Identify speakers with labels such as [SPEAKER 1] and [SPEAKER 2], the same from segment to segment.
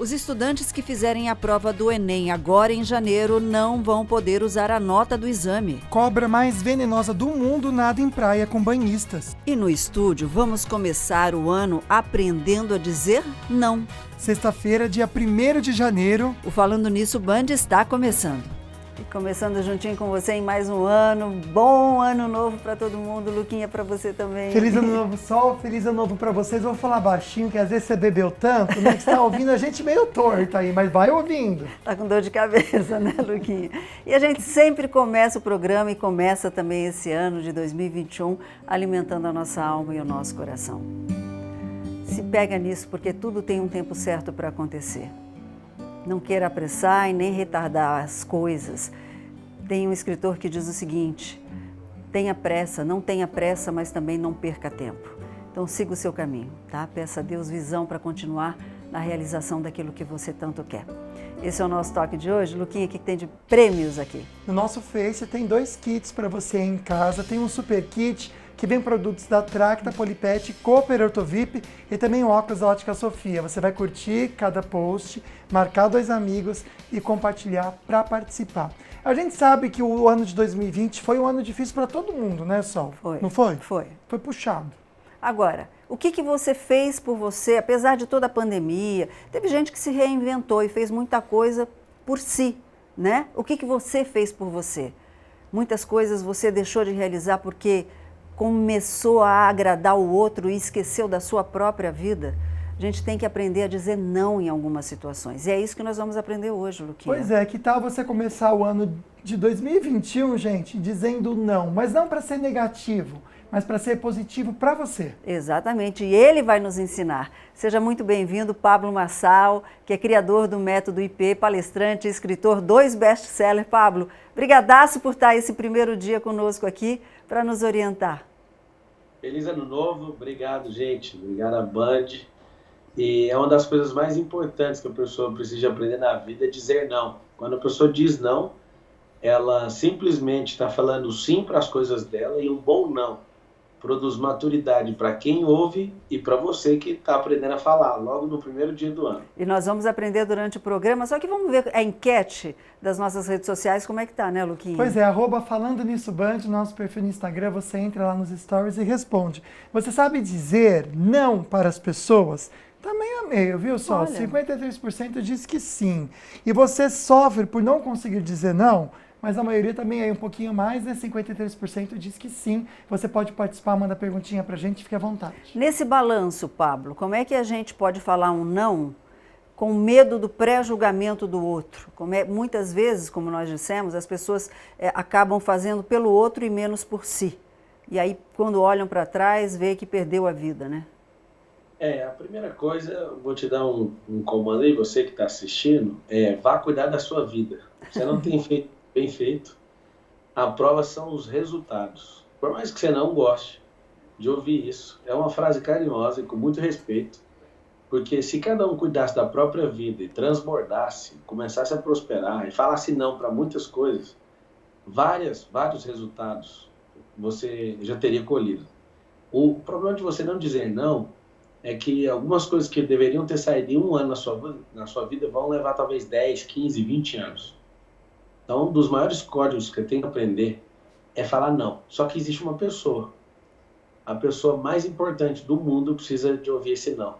[SPEAKER 1] Os estudantes que fizerem a prova do Enem agora em janeiro não vão poder usar a nota do exame.
[SPEAKER 2] Cobra mais venenosa do mundo nada em praia com banhistas.
[SPEAKER 1] E no estúdio vamos começar o ano aprendendo a dizer não.
[SPEAKER 2] Sexta-feira, dia 1º de janeiro.
[SPEAKER 1] O Falando Nisso Band está começando. E começando juntinho com você em mais um ano. Bom ano novo para todo mundo. Luquinha, para você também.
[SPEAKER 2] Feliz ano novo, Sol. Feliz ano novo para vocês. Vou falar baixinho, que às vezes você bebeu tanto, né? Que você tá ouvindo a gente meio torto aí, mas vai ouvindo.
[SPEAKER 1] Tá com dor de cabeça, né, Luquinha? E a gente sempre começa o programa e começa também esse ano de 2021 alimentando a nossa alma e o nosso coração. Se pega nisso, porque tudo tem um tempo certo para acontecer. Não queira apressar e nem retardar as coisas. Tem um escritor que diz o seguinte: tenha pressa, não tenha pressa, mas também não perca tempo. Então siga o seu caminho, tá? Peça a Deus visão para continuar na realização daquilo que você tanto quer. Esse é o nosso toque de hoje. Luquinha, o que tem de prêmios aqui?
[SPEAKER 2] No nosso Face tem 2 kits para você em casa. Tem um super kit que vem produtos da Tracta, Polipet, Cooper Ortovip e também o óculos da Ótica Sofia. Você vai curtir cada post, marcar 2 amigos e compartilhar para participar. A gente sabe que o ano de 2020 foi um ano difícil para todo mundo, né, Sol?
[SPEAKER 1] Foi.
[SPEAKER 2] Não foi?
[SPEAKER 1] Foi.
[SPEAKER 2] Foi puxado.
[SPEAKER 1] Agora, o que você fez por você, apesar de toda a pandemia? Teve gente que se reinventou e fez muita coisa por si, né? O que você fez por você? Muitas coisas você deixou de realizar porque começou a agradar o outro e esqueceu da sua própria vida. A gente tem que aprender a dizer não em algumas situações. E é isso que nós vamos aprender hoje, Luquinha.
[SPEAKER 2] Pois é, que tal você começar o ano de 2021, gente, dizendo não, mas não para ser negativo, mas para ser positivo para você.
[SPEAKER 1] Exatamente, e ele vai nos ensinar. Seja muito bem-vindo, Pablo Marçal, que é criador do Método IP, palestrante e escritor, 2 best-sellers. Pablo, brigadaço por estar esse primeiro dia conosco aqui para nos orientar.
[SPEAKER 3] Feliz ano novo, obrigado, gente, obrigado a Band. E é uma das coisas mais importantes que a pessoa precisa aprender na vida, é dizer não. Quando a pessoa diz não, ela simplesmente está falando sim para as coisas dela, e um bom não produz maturidade para quem ouve e para você que está aprendendo a falar logo no primeiro dia do ano.
[SPEAKER 1] E nós vamos aprender durante o programa, só que vamos ver a enquete das nossas redes sociais, como é que tá, né, Luquinha?
[SPEAKER 2] Pois é, @Falando Nisso Band, nosso perfil no Instagram, você entra lá nos stories e responde. Você sabe dizer não para as pessoas? Tá meio a meio, viu, Sol? 53% diz que sim. E você sofre por não conseguir dizer não, mas a maioria também, aí um pouquinho mais, né? 53% diz que sim. Você pode participar, manda perguntinha pra gente, fique à vontade.
[SPEAKER 1] Nesse balanço, Pablo, como é que a gente pode falar um não com medo do pré-julgamento do outro? Muitas vezes, como nós dissemos, as pessoas acabam fazendo pelo outro e menos por si. E aí, quando olham para trás, vê que perdeu a vida, né?
[SPEAKER 3] A primeira coisa, vou te dar um comando aí, você que está assistindo, vá cuidar da sua vida. Você não tem feito bem feito. A prova são os resultados. Por mais que você não goste de ouvir isso, é uma frase carinhosa e com muito respeito, porque se cada um cuidasse da própria vida e transbordasse, começasse a prosperar e falasse não para muitas coisas, vários resultados você já teria colhido. O problema de você não dizer não é que algumas coisas que deveriam ter saído em um ano na sua vida vão levar talvez 10, 15, 20 anos. Então, um dos maiores códigos que eu tenho que aprender é falar não. Só que existe uma pessoa. A pessoa mais importante do mundo precisa de ouvir esse não.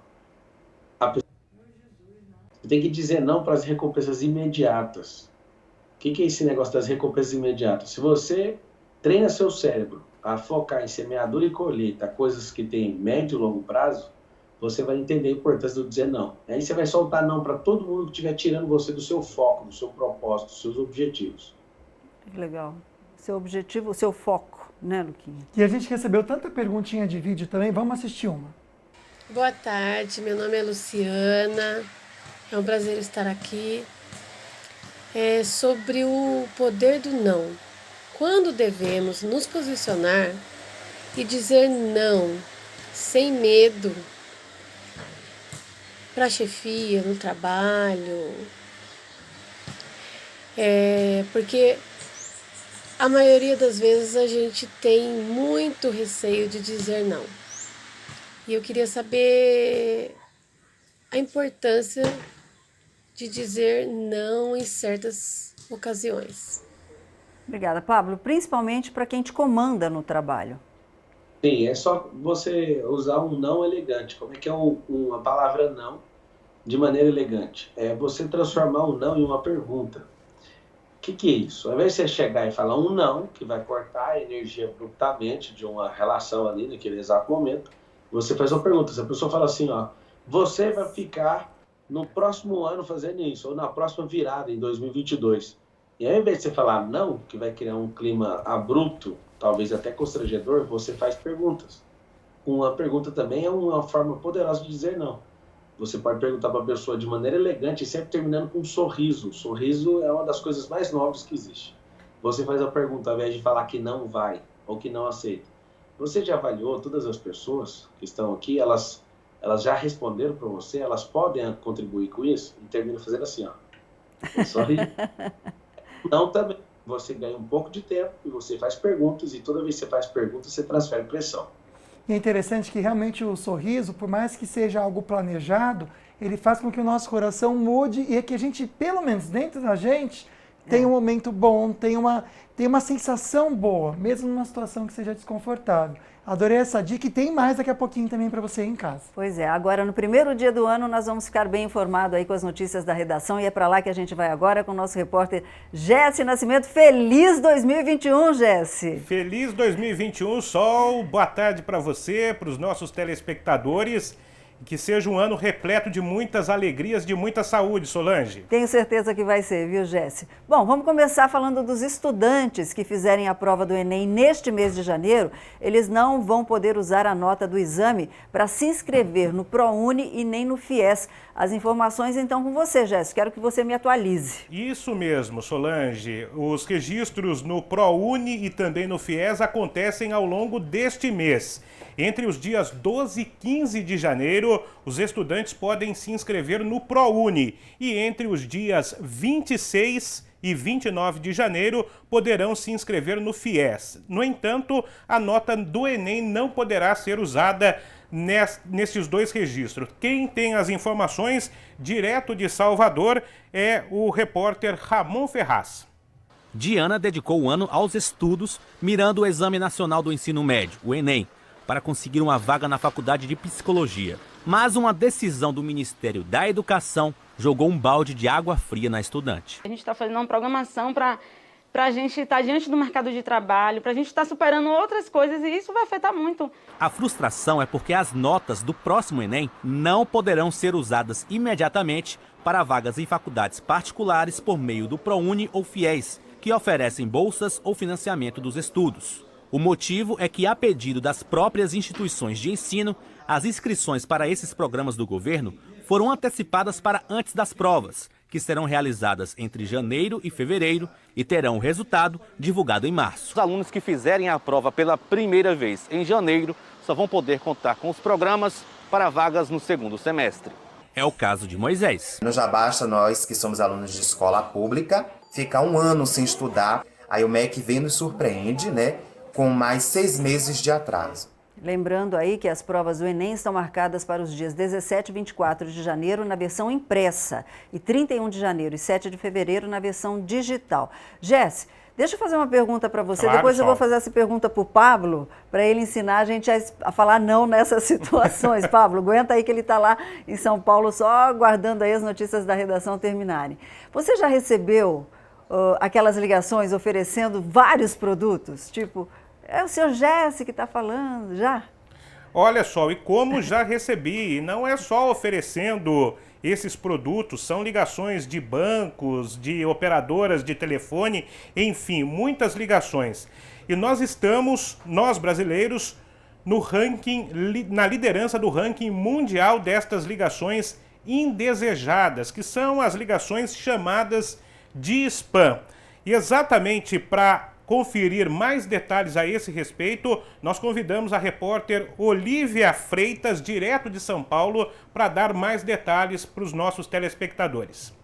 [SPEAKER 3] Você tem que dizer não para as recompensas imediatas. O que é esse negócio das recompensas imediatas? Se você treina seu cérebro a focar em semeadura e colheita, coisas que têm médio e longo prazo, você vai entender a importância do dizer não. Aí você vai soltar não para todo mundo que estiver tirando você do seu foco, do seu propósito, dos seus objetivos.
[SPEAKER 1] Que legal. Seu objetivo, o seu foco, né, Luquinha?
[SPEAKER 2] E a gente recebeu tanta perguntinha de vídeo também, vamos assistir uma.
[SPEAKER 4] Boa tarde, meu nome é Luciana, é um prazer estar aqui. Sobre o poder do não. Quando devemos nos posicionar e dizer não, sem medo, para a chefia, no trabalho, porque a maioria das vezes a gente tem muito receio de dizer não. E eu queria saber a importância de dizer não em certas ocasiões.
[SPEAKER 1] Obrigada, Pablo. Principalmente para quem te comanda no trabalho.
[SPEAKER 3] Sim, é só você usar um não elegante. Como é que é uma palavra não de maneira elegante? É você transformar um não em uma pergunta. O que é isso? Ao invés de você chegar e falar um não, que vai cortar a energia abruptamente de uma relação ali naquele exato momento, você faz uma pergunta. Se a pessoa fala assim, ó, você vai ficar no próximo ano fazendo isso, ou na próxima virada, em 2022. E ao invés de você falar não, que vai criar um clima abrupto, talvez até constrangedor, você faz perguntas. Uma pergunta também é uma forma poderosa de dizer não. Você pode perguntar para a pessoa de maneira elegante e sempre terminando com um sorriso. O sorriso é uma das coisas mais nobres que existe. Você faz a pergunta ao invés de falar que não vai ou que não aceita. Você já avaliou todas as pessoas que estão aqui, elas já responderam para você, elas podem contribuir com isso? E termina fazendo assim, ó. Sorri. Não também. Você ganha um pouco de tempo e você faz perguntas, e toda vez que você faz perguntas, você transfere pressão.
[SPEAKER 2] E é interessante que realmente o sorriso, por mais que seja algo planejado, ele faz com que o nosso coração mude e é que a gente, pelo menos dentro da gente, tenha um momento bom, tenha uma sensação boa, mesmo numa situação que seja desconfortável. Adorei essa dica e tem mais daqui a pouquinho também para você em casa.
[SPEAKER 1] Pois é, agora no primeiro dia do ano nós vamos ficar bem informados aí com as notícias da redação e é para lá que a gente vai agora com o nosso repórter Jesse Nascimento. Feliz 2021, Jesse!
[SPEAKER 5] Feliz 2021, Sol, boa tarde para você, para os nossos telespectadores. Que seja um ano repleto de muitas alegrias, de muita saúde, Solange.
[SPEAKER 1] Tenho certeza que vai ser, viu, Jesse? Bom, vamos começar falando dos estudantes que fizerem a prova do Enem neste mês de janeiro. Eles não vão poder usar a nota do exame para se inscrever no ProUni e nem no FIES. As informações, então, com você, Jesse. Quero que você me atualize.
[SPEAKER 5] Isso mesmo, Solange. Os registros no ProUni e também no FIES acontecem ao longo deste mês. Entre os dias 12 e 15 de janeiro, os estudantes podem se inscrever no ProUni e entre os dias 26 e 29 de janeiro poderão se inscrever no FIES. No entanto, a nota do Enem não poderá ser usada nesses dois registros. Quem tem as informações direto de Salvador é o repórter Ramon Ferraz.
[SPEAKER 6] Diana dedicou o ano aos estudos, mirando o Exame Nacional do Ensino Médio, o Enem, para conseguir uma vaga na Faculdade de Psicologia. Mas uma decisão do Ministério da Educação jogou um balde de água fria na estudante.
[SPEAKER 7] A gente está fazendo uma programação para a gente estar diante do mercado de trabalho, para a gente estar superando outras coisas e isso vai afetar muito.
[SPEAKER 6] A frustração é porque as notas do próximo Enem não poderão ser usadas imediatamente para vagas em faculdades particulares por meio do ProUni ou FIES, que oferecem bolsas ou financiamento dos estudos. O motivo é que, a pedido das próprias instituições de ensino, as inscrições para esses programas do governo foram antecipadas para antes das provas, que serão realizadas entre janeiro e fevereiro e terão o resultado divulgado em março. Os alunos que fizerem a prova pela primeira vez em janeiro só vão poder contar com os programas para vagas no segundo semestre. É o caso de Moisés.
[SPEAKER 8] Não já basta nós, que somos alunos de escola pública, ficar um ano sem estudar, aí o MEC vem e nos surpreende, né? Com mais 6 meses de atraso.
[SPEAKER 1] Lembrando aí que as provas do Enem estão marcadas para os dias 17 e 24 de janeiro na versão impressa e 31 de janeiro e 7 de fevereiro na versão digital. Jesse, deixa eu fazer uma pergunta para você,
[SPEAKER 5] claro,
[SPEAKER 1] depois eu vou
[SPEAKER 5] Sol.
[SPEAKER 1] fazer essa pergunta para o Pablo, para ele ensinar a gente a falar não nessas situações. Pablo, aguenta aí que ele está lá em São Paulo só aguardando aí as notícias da redação terminarem. Você já recebeu aquelas ligações oferecendo vários produtos, tipo... É o seu Jesse que está falando, já?
[SPEAKER 5] Olha só, e como já recebi, e não é só oferecendo esses produtos, são ligações de bancos, de operadoras de telefone, enfim, muitas ligações. E nós brasileiros, no ranking, na liderança do ranking mundial destas ligações indesejadas, que são as ligações chamadas de spam. E exatamente para conferir mais detalhes a esse respeito, nós convidamos a repórter Olívia Freitas, direto de São Paulo, para dar mais detalhes para os nossos telespectadores.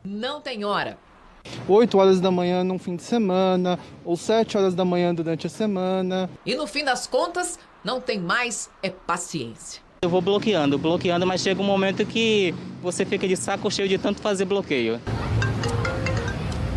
[SPEAKER 9] Não tem hora.
[SPEAKER 10] 8 horas da manhã num fim de semana, ou 7 horas da manhã durante a semana.
[SPEAKER 9] E no fim das contas, não tem mais paciência. Eu vou bloqueando, mas chega um momento que você fica de saco cheio de tanto fazer bloqueio.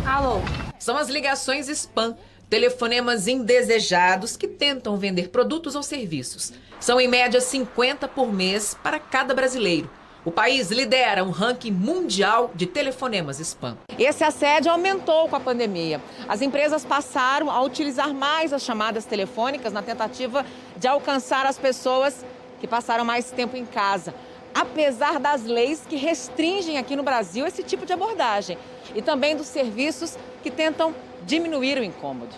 [SPEAKER 11] Alô? São as ligações spam, telefonemas indesejados que tentam vender produtos ou serviços. São em média 50 por mês para cada brasileiro. O país lidera um ranking mundial de telefonemas spam. Esse assédio aumentou com a pandemia. As empresas passaram a utilizar mais as chamadas telefônicas na tentativa de alcançar as pessoas que passaram mais tempo em casa, apesar das leis que restringem aqui no Brasil esse tipo de abordagem e também dos serviços que tentam diminuir o incômodo.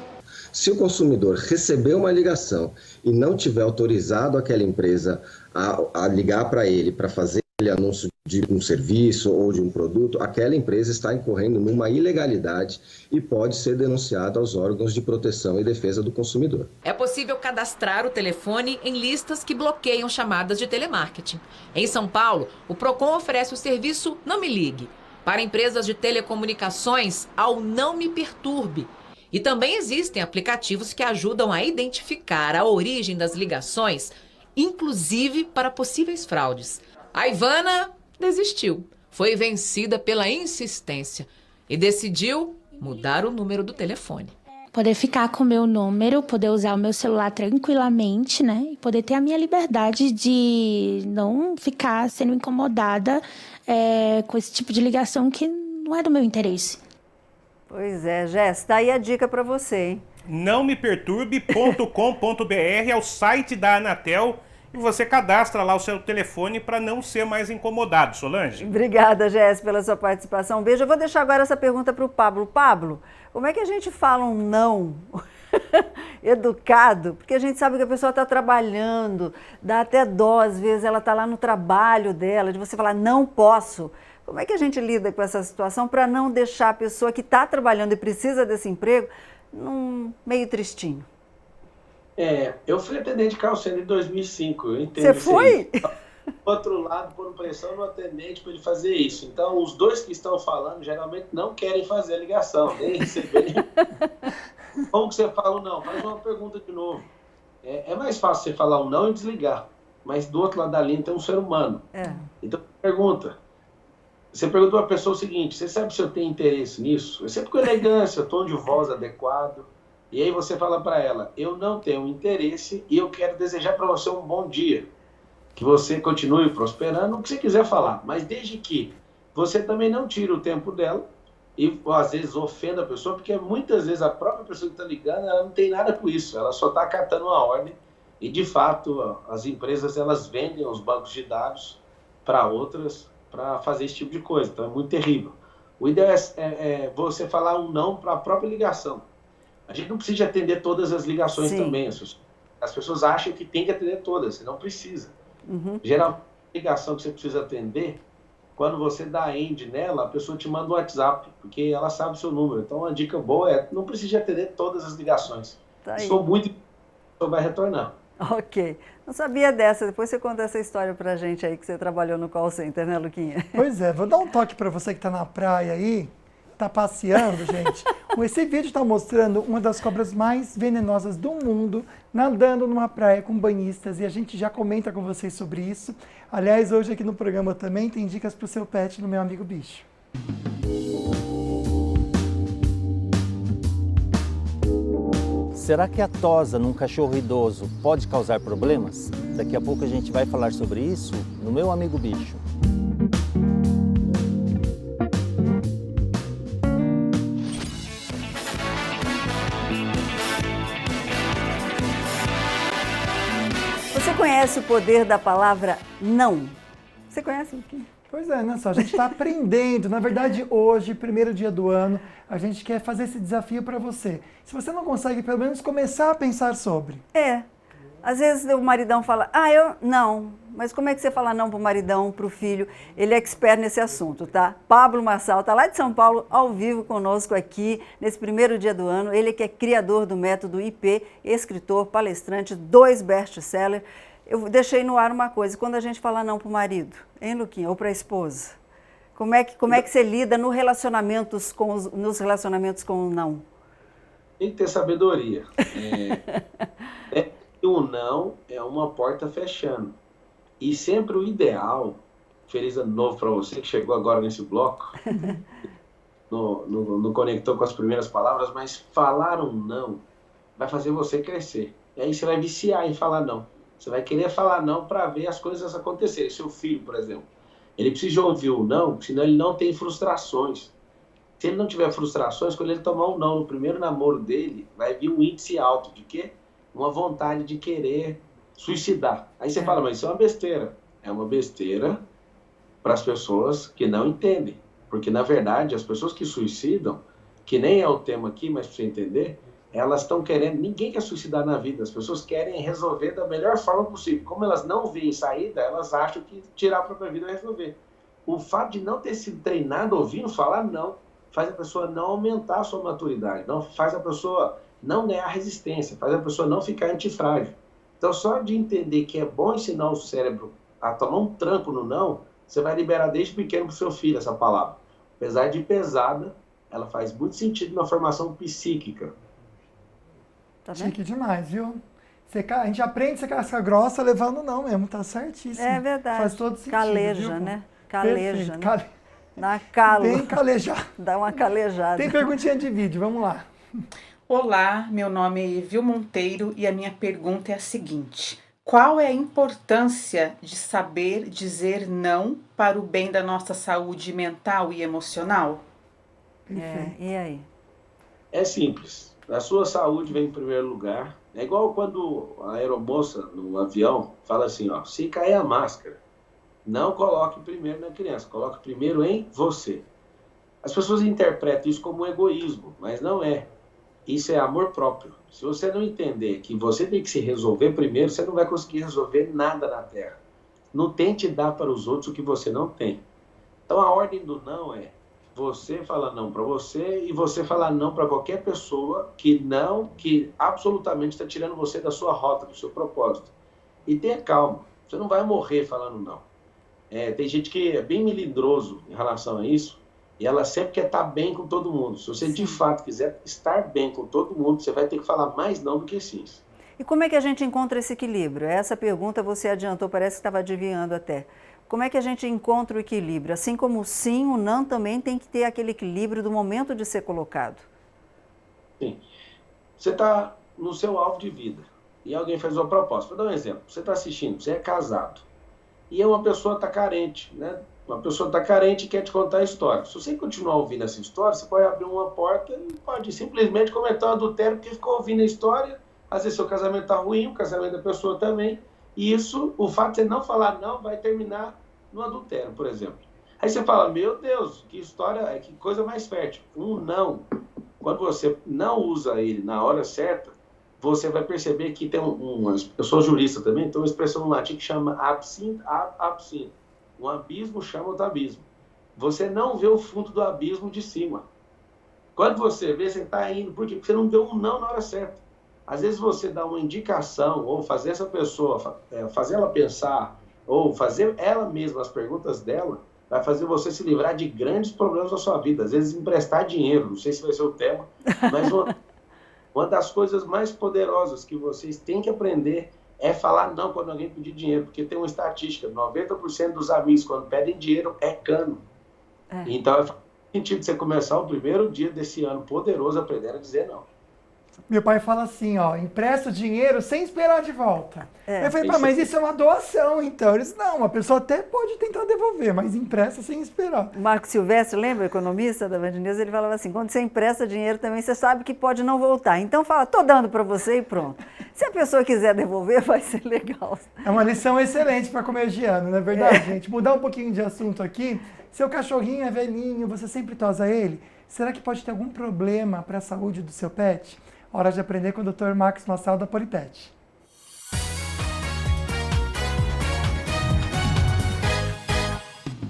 [SPEAKER 12] Se o consumidor receber uma ligação e não tiver autorizado aquela empresa a ligar para ele para fazer anúncio de um serviço ou de um produto, aquela empresa está incorrendo numa ilegalidade e pode ser denunciada aos órgãos de proteção e defesa do consumidor.
[SPEAKER 11] É possível cadastrar o telefone em listas que bloqueiam chamadas de telemarketing. Em São Paulo, o Procon oferece o serviço Não Me Ligue para empresas de telecomunicações ao Não Me Perturbe. E também existem aplicativos que ajudam a identificar a origem das ligações, inclusive para possíveis fraudes. A Ivana desistiu, foi vencida pela insistência e decidiu mudar o número do telefone.
[SPEAKER 13] Poder ficar com o meu número, poder usar o meu celular tranquilamente, né? E poder ter a minha liberdade de não ficar sendo incomodada com esse tipo de ligação que não é do meu interesse.
[SPEAKER 1] Pois é, Jéssica, tá aí a dica para você, hein?
[SPEAKER 5] Nãomeperturbe.com.br é o site da Anatel e você cadastra lá o seu telefone para não ser mais incomodado, Solange.
[SPEAKER 1] Obrigada, Jéssica, pela sua participação. Um beijo. Eu vou deixar agora essa pergunta para o Pablo. Pablo, como é que a gente fala um não educado? Porque a gente sabe que a pessoa está trabalhando, dá até dó, às vezes ela está lá no trabalho dela, de você falar não posso. Como é que a gente lida com essa situação para não deixar a pessoa que está trabalhando e precisa desse emprego meio tristinho?
[SPEAKER 3] Eu fui atendente de call center em 2005, eu entendo.
[SPEAKER 1] Você foi?
[SPEAKER 3] Do outro lado, pondo pressão no atendente para ele fazer isso. Então, os dois que estão falando geralmente não querem fazer a ligação, nem receber. Como que você fala o não? Faz uma pergunta de novo. É mais fácil você falar o não e desligar, mas do outro lado da linha tem um ser humano. Então, pergunta. Você perguntou para a pessoa o seguinte: você sabe se eu tenho interesse nisso? É sempre com elegância, tom de voz adequado. E aí você fala para ela: eu não tenho interesse e eu quero desejar para você um bom dia. Que você continue prosperando, o que você quiser falar. Mas desde que você também não tire o tempo dela e às vezes ofenda a pessoa, porque muitas vezes a própria pessoa que está ligando, ela não tem nada com isso. Ela só está acatando uma ordem. E de fato, as empresas elas vendem os bancos de dados para outras para fazer esse tipo de coisa. Então é muito terrível. O ideal é você falar um não para a própria ligação. A gente não precisa atender todas as ligações também. As pessoas acham que tem que atender todas, você não precisa. Geralmente, a ligação que você precisa atender, quando você dá end nela, a pessoa te manda um WhatsApp, porque ela sabe o seu número. Então, uma dica boa não precisa atender todas as ligações. Se for muito, você vai retornar.
[SPEAKER 1] Ok. Não sabia dessa. Depois você conta essa história pra gente aí, que você trabalhou no call center, né, Luquinha?
[SPEAKER 2] Pois é. Vou dar um toque para você que está na praia aí, está passeando, gente. Esse vídeo está mostrando uma das cobras mais venenosas do mundo nadando numa praia com banhistas e a gente já comenta com vocês sobre isso. Aliás, hoje aqui no programa também tem dicas para o seu pet no Meu Amigo Bicho.
[SPEAKER 14] Será que a tosa num cachorro idoso pode causar problemas? Daqui a pouco a gente vai falar sobre isso no Meu Amigo Bicho.
[SPEAKER 1] Você conhece o poder da palavra não? Você conhece o quê?
[SPEAKER 2] Pois é, né? Só a gente está aprendendo. Na verdade, hoje, primeiro dia do ano, a gente quer fazer esse desafio para você. Se você não consegue, pelo menos começar a pensar sobre.
[SPEAKER 1] Às vezes o maridão fala, eu não. Mas como é que você fala não pro maridão, pro filho? Ele é expert nesse assunto, tá? Pablo Marçal tá lá de São Paulo, ao vivo conosco aqui, nesse primeiro dia do ano. Ele que é criador do método IP, escritor, palestrante, 2 best-sellers. Eu deixei no ar uma coisa, quando a gente fala não pro marido, hein, Luquinha, ou pra esposa? Como é que você lida nos relacionamentos com o não?
[SPEAKER 3] Tem que ter sabedoria. O não é uma porta fechando. E sempre o ideal, feliz ano novo para você que chegou agora nesse bloco, não conectou com as primeiras palavras, mas falar um não vai fazer você crescer. E aí você vai viciar em falar não. Você vai querer falar não para ver as coisas acontecerem. Seu filho, por exemplo, ele precisa ouvir o não, senão ele não tem frustrações. Se ele não tiver frustrações, quando ele tomar um não no primeiro namoro dele, vai vir um índice alto de quê? Uma vontade de querer suicidar. Aí você fala, mas isso é uma besteira. É uma besteira para as pessoas que não entendem. Porque, na verdade, as pessoas que suicidam, que nem é o tema aqui, mas para você entender, elas estão querendo... Ninguém quer suicidar na vida. As pessoas querem resolver da melhor forma possível. Como elas não veem saída, elas acham que tirar a própria vida é resolver. O fato de não ter sido treinado ouvindo falar não, faz a pessoa não aumentar a sua maturidade, não faz a pessoa não ganhar resistência, faz a pessoa não ficar antifrágil. Então, só de entender que é bom ensinar o cérebro a tomar um tranco no não, você vai liberar desde pequeno para o seu filho essa palavra. Apesar de pesada, ela faz muito sentido na formação psíquica.
[SPEAKER 2] Tá chique demais, viu? A gente aprende a ser casca grossa levando não mesmo, tá certíssimo.
[SPEAKER 1] É verdade.
[SPEAKER 2] Faz todo sentido,
[SPEAKER 1] caleja,
[SPEAKER 2] viu?
[SPEAKER 1] né? Caleja,
[SPEAKER 2] Perfeito.
[SPEAKER 1] né? Na calo.
[SPEAKER 2] Bem calejado.
[SPEAKER 1] Dá uma calejada.
[SPEAKER 2] Tem perguntinha de vídeo, vamos lá.
[SPEAKER 15] Olá, meu nome é Evil Monteiro e a minha pergunta é a seguinte. Qual é a importância de saber dizer não para o bem da nossa saúde mental e emocional?
[SPEAKER 1] E aí?
[SPEAKER 3] É simples. A sua saúde vem em primeiro lugar. É igual quando a aeromoça no avião fala assim, ó, se cair a máscara, não coloque primeiro na criança, coloque primeiro em você. As pessoas interpretam isso como egoísmo, mas não é. Isso é amor próprio. Se você não entender que você tem que se resolver primeiro, você não vai conseguir resolver nada na Terra. Não tente dar para os outros o que você não tem. Então a ordem do não é você falar não para você e você falar não para qualquer pessoa que absolutamente está tirando você da sua rota, do seu propósito. E tenha calma, você não vai morrer falando não. Tem gente que é bem melindroso em relação a isso e ela sempre quer estar bem com todo mundo. Se você de fato quiser estar bem com todo mundo, você vai ter que falar mais não do que sim.
[SPEAKER 1] E como é que a gente encontra esse equilíbrio? Essa pergunta você adiantou, parece que estava adivinhando até. Como é que a gente encontra o equilíbrio? Assim como o sim, o não também tem que ter aquele equilíbrio do momento de ser colocado.
[SPEAKER 3] Sim. Você está no seu alvo de vida e alguém faz uma proposta. Vou dar um exemplo. Você está assistindo, você é casado e uma pessoa está carente, né? Uma pessoa está carente e quer te contar a história. Se você continuar ouvindo essa história, você pode abrir uma porta e pode simplesmente cometer um adultério porque ficou ouvindo a história. Às vezes seu casamento está ruim, o casamento da pessoa também. E isso, o fato de você não falar não, vai terminar no adultério, por exemplo. Aí você fala, meu Deus, que história, que coisa mais fértil. Um não, quando você não usa ele na hora certa, você vai perceber que tem eu sou jurista também, tem uma expressão no latim que chama absint ab absint. Um abismo chama outro abismo. Você não vê o fundo do abismo de cima. Quando você vê, você está indo. Por quê? Porque você não deu um não na hora certa. Às vezes você dá uma indicação, ou fazer essa pessoa, fazer ela pensar, ou fazer ela mesma as perguntas dela, vai fazer você se livrar de grandes problemas na sua vida. Às vezes emprestar dinheiro, não sei se vai ser o tema, mas uma das coisas mais poderosas que vocês têm que aprender é falar não quando alguém pedir dinheiro, porque tem uma estatística, 90% dos amigos quando pedem dinheiro é cano. Então faz sentido você começar o primeiro dia desse ano poderoso aprendendo a dizer não.
[SPEAKER 2] Meu pai fala assim, ó, empresta o dinheiro sem esperar de volta. Eu falei, pai, mas isso é uma doação, então. Eles, não, a pessoa até pode tentar devolver, mas empresta sem esperar.
[SPEAKER 1] O Marco Silvestre, lembra, o economista da Band News, ele falava assim, quando você empresta dinheiro também, você sabe que pode não voltar. Então fala, tô dando para você e pronto. Se a pessoa quiser devolver, vai ser legal.
[SPEAKER 2] É uma lição excelente para comerciante, não é verdade, gente? Mudar um pouquinho de assunto aqui. Seu cachorrinho é velhinho, você sempre tosa ele? Será que pode ter algum problema para a saúde do seu pet? Hora de aprender com o Dr. Marcos Massal da Polipet.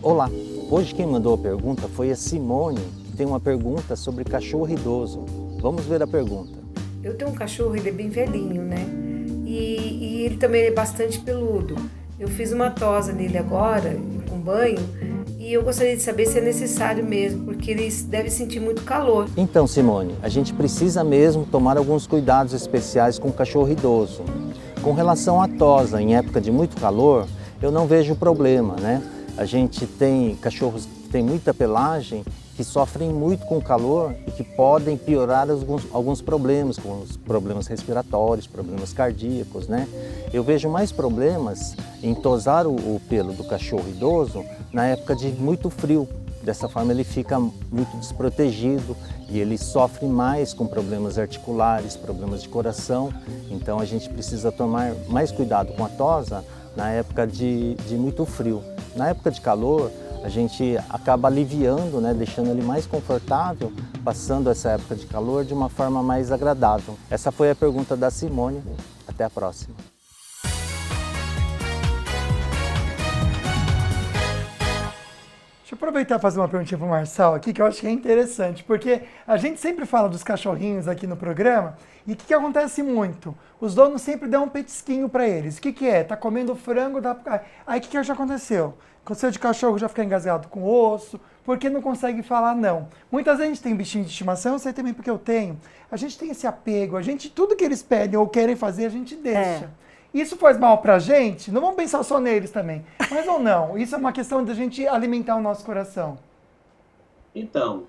[SPEAKER 14] Olá, hoje quem mandou a pergunta foi a Simone, que tem uma pergunta sobre cachorro idoso. Vamos ver a pergunta.
[SPEAKER 4] Eu tenho um cachorro, ele é bem velhinho, né? E ele também é bastante peludo. Eu fiz uma tosa nele agora, com banho, e eu gostaria de saber se é necessário mesmo, porque ele deve sentir muito calor.
[SPEAKER 14] Então, Simone, a gente precisa mesmo tomar alguns cuidados especiais com o cachorro idoso. Com relação à tosa em época de muito calor, eu não vejo problema, né? A gente tem cachorros que têm muita pelagem, que sofrem muito com o calor e que podem piorar alguns problemas, como os problemas respiratórios, problemas cardíacos, né? Eu vejo mais problemas em tosar o pelo do cachorro idoso na época de muito frio. Dessa forma ele fica muito desprotegido e ele sofre mais com problemas articulares, problemas de coração. Então a gente precisa tomar mais cuidado com a tosa na época de muito frio. Na época de calor, a gente acaba aliviando, né, deixando ele mais confortável, passando essa época de calor de uma forma mais agradável. Essa foi a pergunta da Simone. Até a próxima.
[SPEAKER 2] Deixa eu aproveitar e fazer uma perguntinha para o Marçal aqui, que eu acho que é interessante, porque a gente sempre fala dos cachorrinhos aqui no programa, e o que acontece muito? Os donos sempre dão um petisquinho para eles. O que é? Tá comendo frango, aí o que já aconteceu? O seu de cachorro já fica engasgado com osso, porque não consegue falar não. Muitas vezes a gente tem bichinho de estimação, eu sei também porque eu tenho. A gente tem esse apego, tudo que eles pedem ou querem fazer, a gente deixa. Isso faz mal pra gente? Não vamos pensar só neles também. Mas ou não? Isso é uma questão da gente alimentar o nosso coração.
[SPEAKER 3] Então,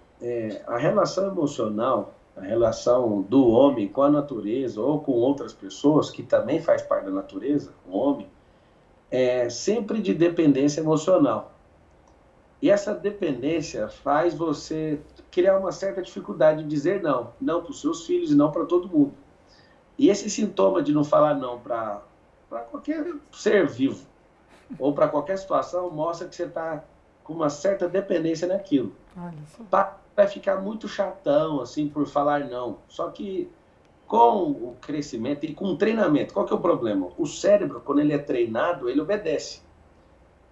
[SPEAKER 3] a relação emocional, a relação do homem com a natureza ou com outras pessoas, que também faz parte da natureza, o homem, é sempre de dependência emocional. E essa dependência faz você criar uma certa dificuldade de dizer não. Não para os seus filhos e não para todo mundo. E esse sintoma de não falar não para qualquer ser vivo ou para qualquer situação mostra que você está com uma certa dependência naquilo. Vai ficar muito chatão assim por falar não. Só que com o crescimento e com o treinamento, qual que é o problema? O cérebro, quando ele é treinado, ele obedece.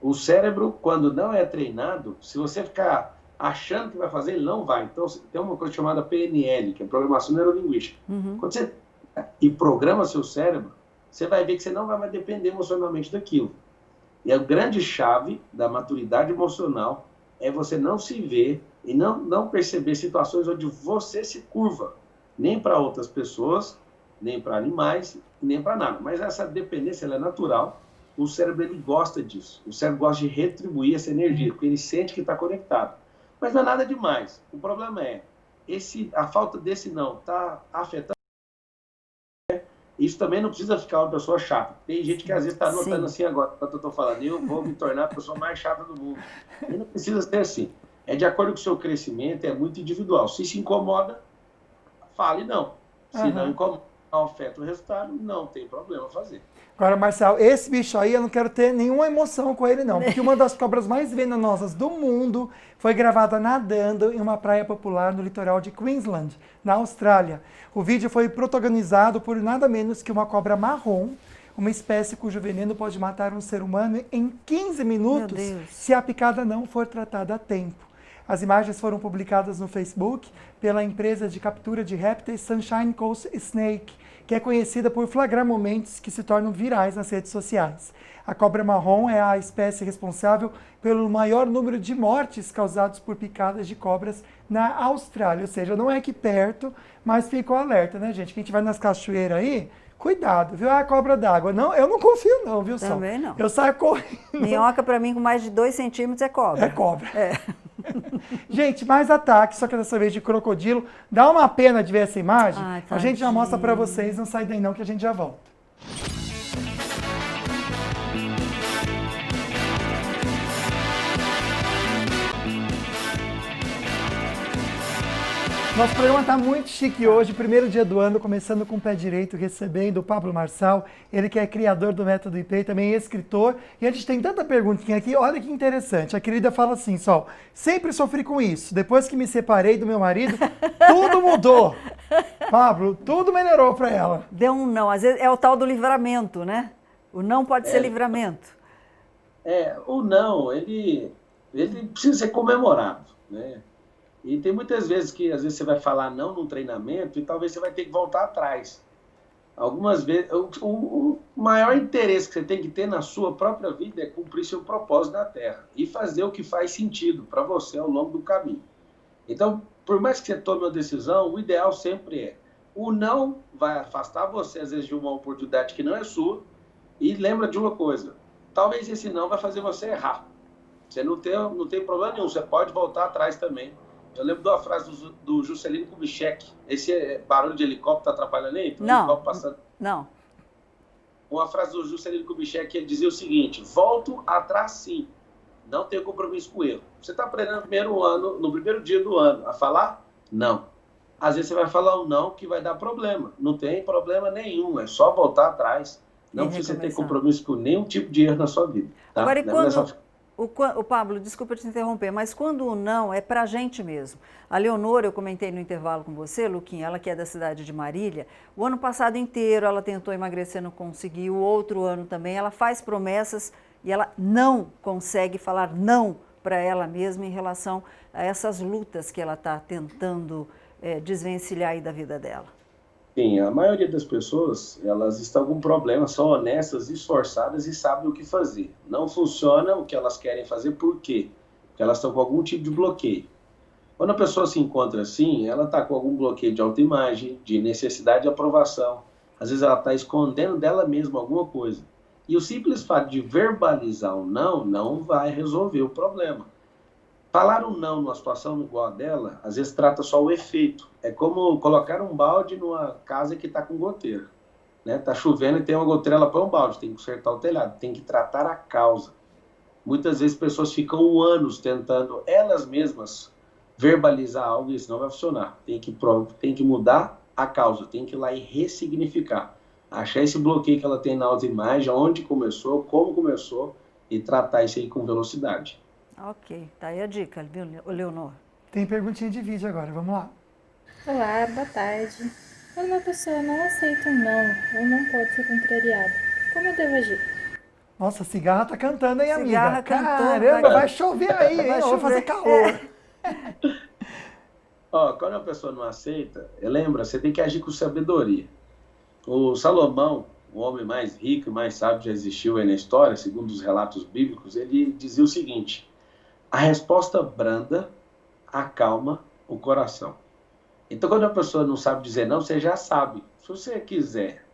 [SPEAKER 3] O cérebro, quando não é treinado, se você ficar achando que vai fazer, ele não vai. Então, tem uma coisa chamada PNL, que é Programação Neurolinguística. Quando você programa seu cérebro, você vai ver que você não vai mais depender emocionalmente daquilo. E a grande chave da maturidade emocional é você não se ver e não perceber situações onde você se curva. Nem para outras pessoas, nem para animais, nem para nada. Mas essa dependência ela é natural. O cérebro ele gosta disso. O cérebro gosta de retribuir essa energia, porque ele sente que está conectado. Mas não é nada demais. O problema é, a falta desse não está afetando. Isso também não precisa ficar uma pessoa chata. Tem gente que às vezes está notando assim agora, quando eu estou falando, eu vou me tornar a pessoa mais chata do mundo. E não precisa ser assim. É de acordo com o seu crescimento, é muito individual. Se incomoda, fale não. Se não incomoda, não afeta o resultado, não tem problema fazer.
[SPEAKER 2] Agora, Marcelo, esse bicho aí eu não quero ter nenhuma emoção com ele não, porque uma das cobras mais venenosas do mundo foi gravada nadando em uma praia popular no litoral de Queensland, na Austrália. O vídeo foi protagonizado por nada menos que uma cobra marrom, uma espécie cujo veneno pode matar um ser humano em 15 minutos se a picada não for tratada a tempo. As imagens foram publicadas no Facebook pela empresa de captura de répteis Sunshine Coast Snake, que é conhecida por flagrar momentos que se tornam virais nas redes sociais. A cobra marrom é a espécie responsável pelo maior número de mortes causadas por picadas de cobras na Austrália. Ou seja, não é aqui perto, mas fica o alerta, né, gente? Quem tiver nas cachoeiras aí, cuidado, viu? A cobra d'água. Não, eu não confio não, viu, Sol?
[SPEAKER 1] Também não.
[SPEAKER 2] Eu saio correndo.
[SPEAKER 1] Minhoca, para mim, com mais de 2 centímetros é cobra.
[SPEAKER 2] É cobra. Gente, mais ataque, só que dessa vez de crocodilo. Dá uma pena de ver essa imagem. A gente já mostra pra vocês, não sai daí não que a gente já volta. Nosso programa está muito chique hoje, primeiro dia do ano, começando com o pé direito, recebendo o Pablo Marçal, ele que é criador do Método IP, também escritor, e a gente tem tanta perguntinha aqui, olha que interessante, a querida fala assim, Sol, sempre sofri com isso, depois que me separei do meu marido, tudo mudou. Pablo, tudo melhorou para ela.
[SPEAKER 1] Deu um não, às vezes é o tal do livramento, né? O não pode ser livramento.
[SPEAKER 3] O não, ele precisa ser comemorado, né? E tem muitas vezes que, às vezes, você vai falar não num treinamento e talvez você vai ter que voltar atrás. Algumas vezes, o maior interesse que você tem que ter na sua própria vida é cumprir seu propósito na Terra e fazer o que faz sentido para você ao longo do caminho. Então, por mais que você tome uma decisão, o ideal sempre é o não vai afastar você, às vezes, de uma oportunidade que não é sua. E lembra de uma coisa, talvez esse não vai fazer você errar. Você não tem problema nenhum, você pode voltar atrás também. Eu lembro de uma frase do Juscelino Kubitschek. Esse barulho de helicóptero está atrapalhando aí?
[SPEAKER 1] Não.
[SPEAKER 3] Uma frase do Juscelino Kubitschek que dizia o seguinte: volto atrás sim, não tenho compromisso com o erro. Você está aprendendo no primeiro dia do ano, a falar não. Às vezes você vai falar um não que vai dar problema. Não tem problema nenhum, é só voltar atrás. Não precisa ter compromisso com nenhum tipo de erro na sua vida. Tá?
[SPEAKER 1] Agora, e o Pablo, desculpa te interromper, mas quando o não é para a gente mesmo. A Leonora, eu comentei no intervalo com você, Luquinha, ela que é da cidade de Marília, o ano passado inteiro ela tentou emagrecer, não conseguiu, o outro ano também, ela faz promessas e ela não consegue falar não para ela mesma em relação a essas lutas que ela está tentando desvencilhar aí da vida dela.
[SPEAKER 3] Sim, a maioria das pessoas, elas estão com problema, são honestas, esforçadas e sabem o que fazer. Não funciona o que elas querem fazer, por quê? Porque elas estão com algum tipo de bloqueio. Quando a pessoa se encontra assim, ela está com algum bloqueio de autoimagem, de necessidade de aprovação. Às vezes ela está escondendo dela mesma alguma coisa. E o simples fato de verbalizar o não vai resolver o problema. Falar um não numa situação igual a dela, às vezes trata só o efeito. É como colocar um balde numa casa que está com goteira. Está chovendo e tem uma goteira, ela põe um balde, tem que consertar o telhado, tem que tratar a causa. Muitas vezes pessoas ficam anos tentando elas mesmas verbalizar algo e isso não vai funcionar. Tem que mudar a causa, tem que ir lá e ressignificar. Achar esse bloqueio que ela tem na autoimagem, onde começou, como começou e tratar isso aí com velocidade.
[SPEAKER 1] Ok, tá aí a dica, viu, Leonor?
[SPEAKER 2] Tem perguntinha de vídeo agora, vamos lá.
[SPEAKER 16] Olá, boa tarde. Quando uma pessoa não aceita um não ou não pode ser contrariada, como eu devo agir?
[SPEAKER 2] Nossa, a cigarra tá cantando, hein, amiga?
[SPEAKER 1] Cigarra cantou.
[SPEAKER 2] Caramba, vai chover aí, hein? Vai fazer calor.
[SPEAKER 3] Quando a pessoa não aceita, lembra, você tem que agir com sabedoria. O Salomão, o homem mais rico e mais sábio que já existiu aí na história, segundo os relatos bíblicos, ele dizia o seguinte: a resposta branda acalma o coração. Então, quando a pessoa não sabe dizer não, você já sabe. Se você quiser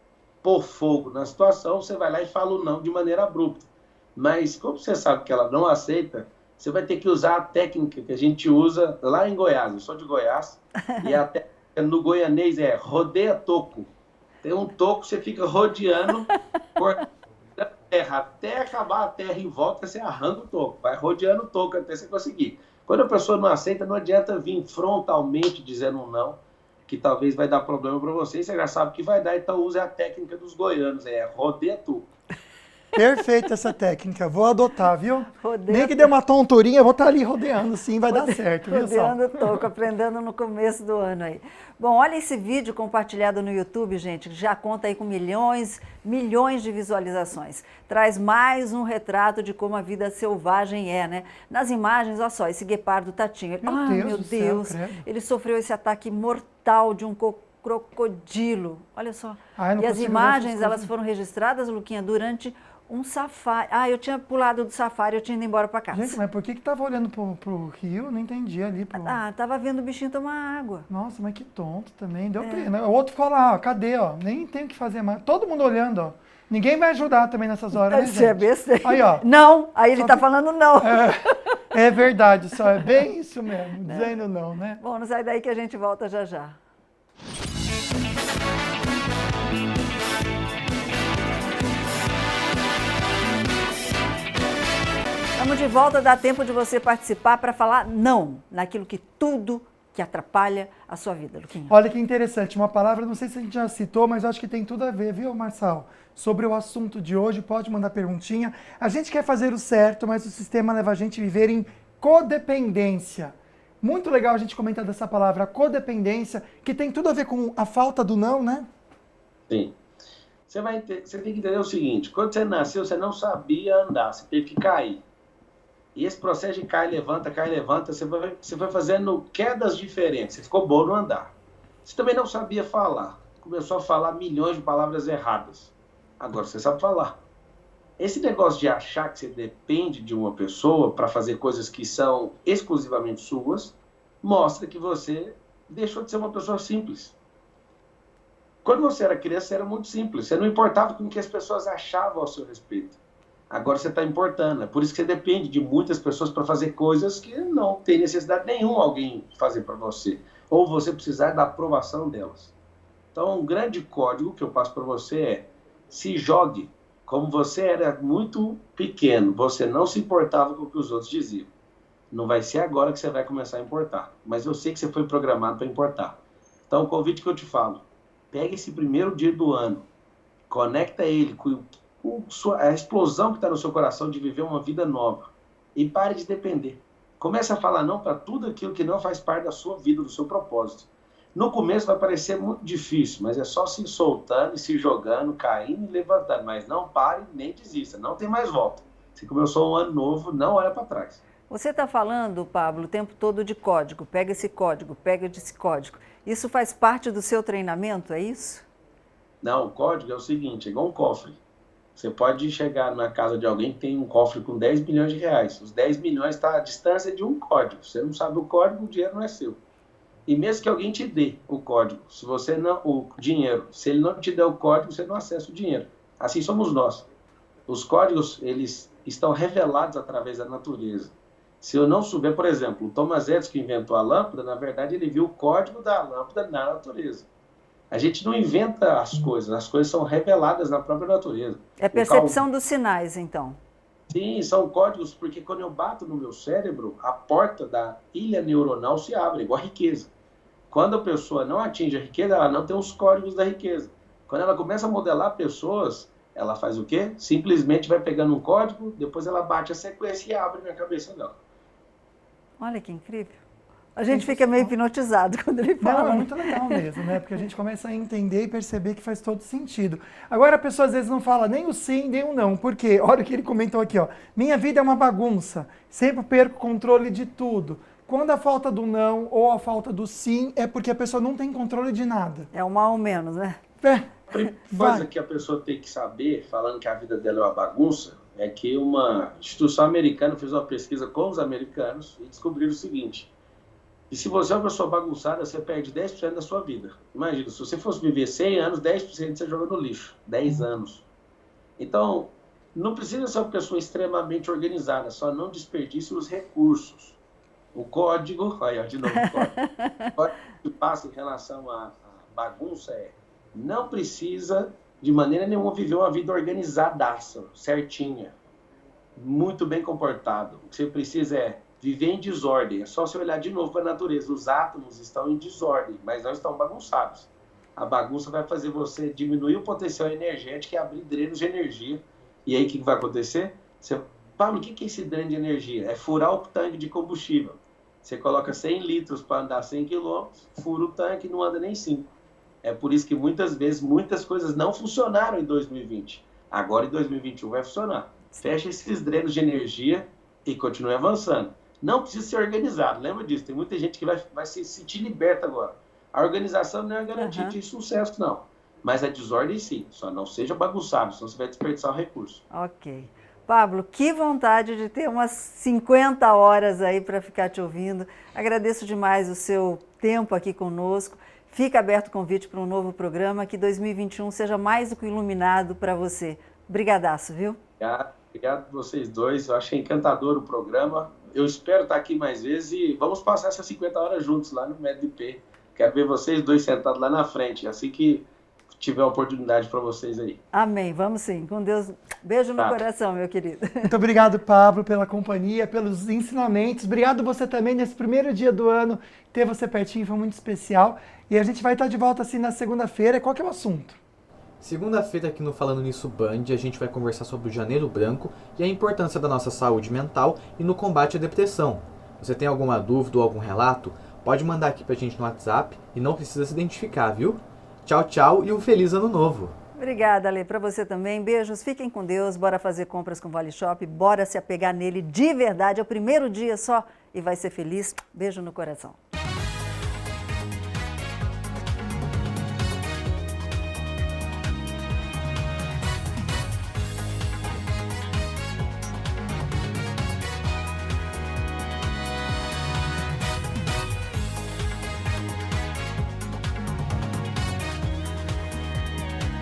[SPEAKER 3] pôr fogo na situação, você vai lá e fala o não de maneira abrupta. Mas, como você sabe que ela não aceita, você vai ter que usar a técnica que a gente usa lá em Goiás. Eu sou de Goiás, e a técnica no goianês é rodeia toco. Tem um toco, você fica rodeando por a terra. Até acabar a terra em volta, você arranca o toco. Vai rodeando o toco até você conseguir. Quando a pessoa não aceita, não adianta vir frontalmente dizendo um não, que talvez vai dar problema para você. Você já sabe que vai dar, então use a técnica dos goianos. Rodeia toco.
[SPEAKER 2] Perfeita essa técnica, vou adotar, viu? Nem que dê uma tonturinha, eu vou estar ali rodeando, sim, vai dar certo, viu, Sal?
[SPEAKER 1] Rodeando toco, aprendendo no começo do ano aí. Bom, olha esse vídeo compartilhado no YouTube, gente, que já conta aí com milhões de visualizações. Traz mais um retrato de como a vida selvagem é, né? Nas imagens, olha só, esse guepardo Tatinho. Meu Deus, ele sofreu esse ataque mortal de um crocodilo, olha só. E as imagens, elas foram registradas, Luquinha, durante um safari. Eu tinha pulado do safari, eu tinha ido embora para casa.
[SPEAKER 2] Gente, mas por que tava olhando pro rio? Não entendi ali.
[SPEAKER 1] Tava vendo o bichinho tomar água.
[SPEAKER 2] Nossa, mas que tonto também, deu pena. O outro ficou lá, cadê, Nem tem o que fazer mais. Todo mundo olhando, ó. Ninguém vai ajudar também nessas horas, né, gente?
[SPEAKER 1] É besteira.
[SPEAKER 2] Aí, ó.
[SPEAKER 1] Não, aí ele tá falando não.
[SPEAKER 2] É verdade, só é bem isso mesmo, dizendo não, né?
[SPEAKER 1] Bom, não sai daí que a gente volta já já. Estamos de volta, dá tempo de você participar para falar não naquilo que tudo que atrapalha a sua vida, Luquinha.
[SPEAKER 2] Olha que interessante, uma palavra, não sei se a gente já citou, mas acho que tem tudo a ver, viu, Marçal? Sobre o assunto de hoje, pode mandar perguntinha. A gente quer fazer o certo, mas o sistema leva a gente a viver em codependência. Muito legal a gente comentar dessa palavra, codependência, que tem tudo a ver com a falta do não, né?
[SPEAKER 3] Sim. Você tem que entender o seguinte, quando você nasceu, você não sabia andar, você teve que cair. E esse processo de cai, levanta, você vai fazendo quedas diferentes. Você ficou bom no andar. Você também não sabia falar. Começou a falar milhões de palavras erradas. Agora você sabe falar. Esse negócio de achar que você depende de uma pessoa para fazer coisas que são exclusivamente suas, mostra que você deixou de ser uma pessoa simples. Quando você era criança, você era muito simples. Você não importava com o que as pessoas achavam ao seu respeito. Agora você está importando. É por isso que você depende de muitas pessoas para fazer coisas que não tem necessidade nenhuma alguém fazer para você. Ou você precisar da aprovação delas. Então, um grande código que eu passo para você é: se jogue. Como você era muito pequeno, você não se importava com o que os outros diziam. Não vai ser agora que você vai começar a importar. Mas eu sei que você foi programado para importar. Então, o convite que eu te falo: pega esse primeiro dia do ano, conecta ele com a explosão que está no seu coração de viver uma vida nova. E pare de depender. Comece a falar não para tudo aquilo que não faz parte da sua vida, do seu propósito. No começo vai parecer muito difícil, mas é só se soltando, se jogando, caindo e levantando. Mas não pare nem desista, não tem mais volta. Se começou um ano novo, não olha para trás.
[SPEAKER 1] Você está falando, Pablo, o tempo todo de código. Pega esse código, pega esse código. Isso faz parte do seu treinamento, é isso?
[SPEAKER 3] Não, o código é o seguinte, é igual um cofre. Você pode chegar na casa de alguém que tem um cofre com 10 milhões de reais. Os 10 milhões está à distância de um código. Você não sabe o código, o dinheiro não é seu. E mesmo que alguém te dê o código, se você não, o dinheiro, se ele não te der o código, você não acessa o dinheiro. Assim somos nós. Os códigos, eles estão revelados através da natureza. Se eu não souber, por exemplo, o Thomas Edison, que inventou a lâmpada, na verdade ele viu o código da lâmpada na natureza. A gente não inventa as coisas são reveladas na própria natureza.
[SPEAKER 1] É percepção dos sinais, então.
[SPEAKER 3] Sim, são códigos, porque quando eu bato no meu cérebro, a porta da ilha neuronal se abre, igual a riqueza. Quando a pessoa não atinge a riqueza, ela não tem os códigos da riqueza. Quando ela começa a modelar pessoas, ela faz o quê? Simplesmente vai pegando um código, depois ela bate a sequência e abre na cabeça dela.
[SPEAKER 1] Olha que incrível. A gente fica meio hipnotizado quando ele fala.
[SPEAKER 2] Não, é muito legal mesmo, né? Porque a gente começa a entender e perceber que faz todo sentido. Agora a pessoa às vezes não fala nem o sim, nem o não. Por quê? Olha o que ele comentou aqui, ó. Minha vida é uma bagunça. Sempre perco o controle de tudo. Quando a falta do não ou a falta do sim é porque a pessoa não tem controle de nada.
[SPEAKER 1] É o mal ou menos, né?
[SPEAKER 3] A primeira coisa que a pessoa tem que saber, falando que a vida dela é uma bagunça, é que uma instituição americana fez uma pesquisa com os americanos e descobriram o seguinte: e se você é uma pessoa bagunçada, você perde 10% da sua vida. Imagina, se você fosse viver 100 anos, 10% você joga no lixo. 10 anos. Então, não precisa ser uma pessoa extremamente organizada, só não desperdice os recursos. O código, aí ó, de novo o código. O código que passa em relação à bagunça é: não precisa de maneira nenhuma viver uma vida organizadaça, certinha, muito bem comportado. O que você precisa é viver em desordem. É só você olhar de novo para a natureza. Os átomos estão em desordem, mas não estão bagunçados. A bagunça vai fazer você diminuir o potencial energético e abrir drenos de energia. E aí o que vai acontecer? Pablo, o que é esse dreno de energia? É furar o tanque de combustível. Você coloca 100 litros para andar 100 km, fura o tanque e não anda nem 5. É por isso que muitas vezes muitas coisas não funcionaram em 2020. Agora em 2021 vai funcionar. Fecha esses drenos de energia e continue avançando. Não precisa ser organizado, lembra disso. Tem muita gente que vai se sentir liberta agora. A organização não é garantia de sucesso, não. Mas a desordem sim, só não seja bagunçado, senão você vai desperdiçar o recurso.
[SPEAKER 1] Ok. Pablo, que vontade de ter umas 50 horas aí para ficar te ouvindo. Agradeço demais o seu tempo aqui conosco. Fica aberto o convite para um novo programa, que 2021 seja mais do que iluminado para você. Brigadaço, viu?
[SPEAKER 3] Obrigado a vocês dois, eu achei encantador o programa. Eu espero estar aqui mais vezes e vamos passar essas 50 horas juntos lá no MEDP. Quero ver vocês dois sentados lá na frente, assim que tiver oportunidade para vocês aí.
[SPEAKER 1] Amém, vamos sim. Com Deus, beijo no coração, meu querido.
[SPEAKER 2] Muito obrigado, Pablo, pela companhia, pelos ensinamentos. Obrigado você também nesse primeiro dia do ano. Ter você pertinho foi muito especial. E a gente vai estar de volta assim na segunda-feira. Qual que é o assunto?
[SPEAKER 17] Segunda-feira aqui no Falando Nisso Band, a gente vai conversar sobre o Janeiro Branco e a importância da nossa saúde mental e no combate à depressão. Você tem alguma dúvida ou algum relato? Pode mandar aqui pra gente no WhatsApp e não precisa se identificar, viu? Tchau, tchau e um feliz ano novo!
[SPEAKER 1] Obrigada, Ale. Para você também. Beijos, fiquem com Deus. Bora fazer compras com o Vale Shop. Bora se apegar nele de verdade. É o primeiro dia só e vai ser feliz. Beijo no coração.